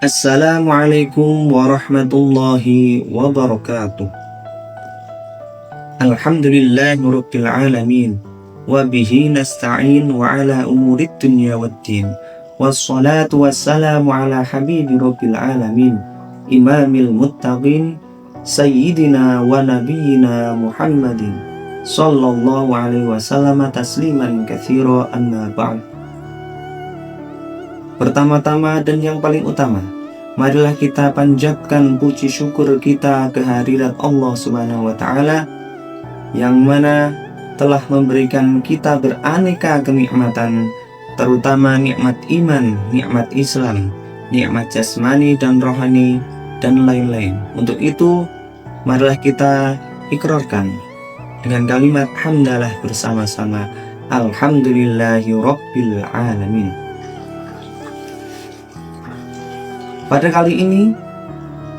Assalamualaikum warahmatullahi wabarakatuh. Alhamdulillahirabbil alamin wa bihi nasta'in wa ala umurid dunya waddin. Wassalatu wassalamu ala habibi rabbil alamin, imamil muttaqin, sayyidina wa nabiyyina Muhammadin sallallahu alaihi wasallam tasliman katsira, amma ba'd. Pertama-tama dan yang paling utama, marilah kita panjatkan puji syukur kita kehadirat Allah Subhanahu wa Ta'ala, yang mana telah memberikan kita beraneka kenikmatan, terutama nikmat iman, nikmat Islam, nikmat jasmani dan rohani, dan lain-lain. Untuk itu, marilah kita ikrarkan dengan kalimat hamdalah bersama-sama. Alhamdulillahi Rabbil Alamin. Pada kali ini,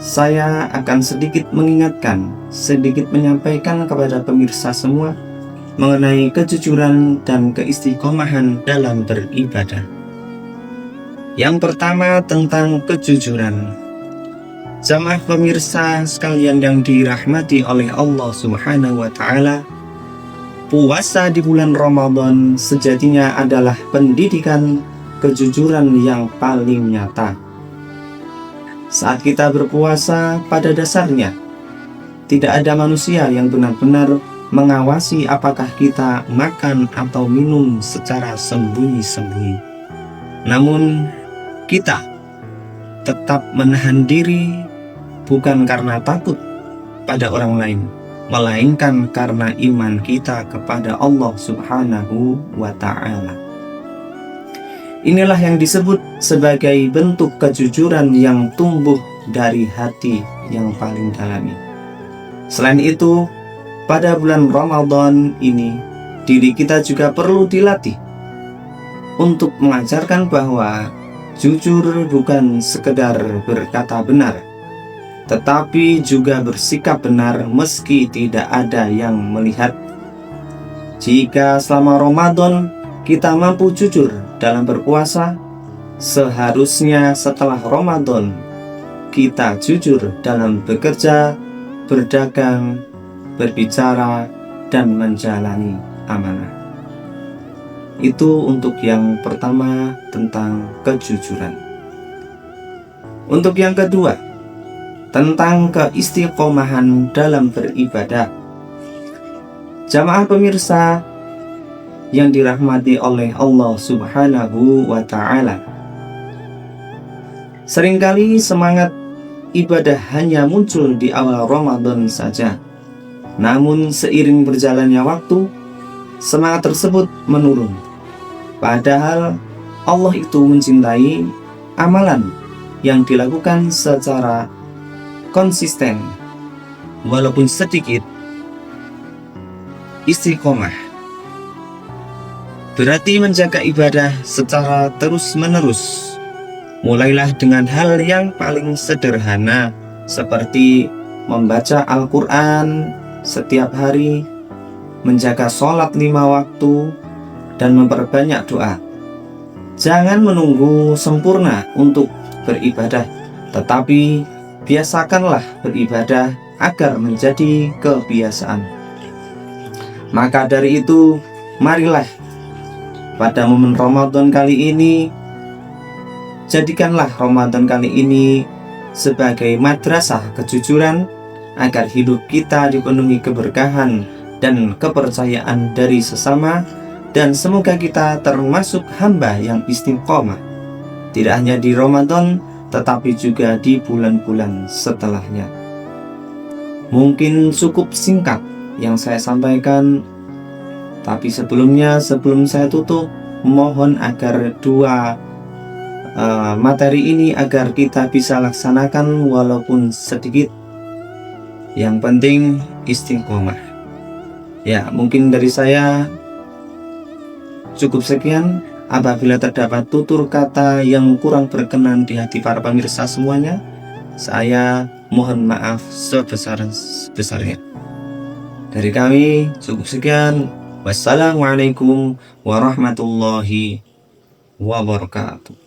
saya akan sedikit mengingatkan, sedikit menyampaikan kepada pemirsa semua mengenai kejujuran dan keistiqomahan dalam beribadah. Yang pertama tentang kejujuran. Jamaah pemirsa sekalian yang dirahmati oleh Allah Subhanahu wa Ta'ala, puasa di bulan Ramadan sejatinya adalah pendidikan kejujuran yang paling nyata. Saat kita berpuasa, pada dasarnya tidak ada manusia yang benar-benar mengawasi apakah kita makan atau minum secara sembunyi-sembunyi. Namun kita tetap menahan diri, bukan karena takut pada orang lain, melainkan karena iman kita kepada Allah Subhanahu wa Ta'ala. Inilah yang disebut sebagai bentuk kejujuran yang tumbuh dari hati yang paling dalami. Selain itu, pada bulan Ramadan ini, diri kita juga perlu dilatih untuk mengajarkan bahwa jujur bukan sekedar berkata benar, tetapi juga bersikap benar meski tidak ada yang melihat. Jika selama Ramadan kita mampu jujur dalam berpuasa, seharusnya setelah Ramadan kita jujur dalam bekerja, berdagang, berbicara, dan menjalani amanah. Itu untuk yang pertama tentang kejujuran. Untuk yang kedua, tentang keistiqomahan dalam beribadah. Jamaah pemirsa yang dirahmati oleh Allah Subhanahu wa Ta'ala, seringkali semangat ibadah hanya muncul di awal Ramadan saja. Namun seiring berjalannya waktu, semangat tersebut menurun. Padahal Allah itu mencintai amalan yang dilakukan secara konsisten, walaupun sedikit. Istiqomah berarti menjaga ibadah secara terus-menerus. Mulailah dengan hal yang paling sederhana, seperti membaca Al-Quran setiap hari, menjaga sholat 5 waktu, dan memperbanyak doa. Jangan menunggu sempurna untuk beribadah, tetapi biasakanlah beribadah agar menjadi kebiasaan. Maka dari itu, marilah pada momen Ramadan kali ini, jadikanlah Ramadan kali ini sebagai madrasah kejujuran agar hidup kita dipenuhi keberkahan dan kepercayaan dari sesama, dan semoga kita termasuk hamba yang istiqomah, tidak hanya di Ramadan tetapi juga di bulan-bulan setelahnya. Mungkin cukup singkat yang saya sampaikan, tapi sebelum saya tutup, mohon agar dua materi ini agar kita bisa laksanakan walaupun sedikit. Yang penting istiqomah. Ya, mungkin dari saya cukup sekian. Apabila terdapat tutur kata yang kurang berkenan di hati para pemirsa semuanya, saya mohon maaf sebesar-besarnya. Dari kami cukup sekian. Wassalamualaikum warahmatullahi wabarakatuh.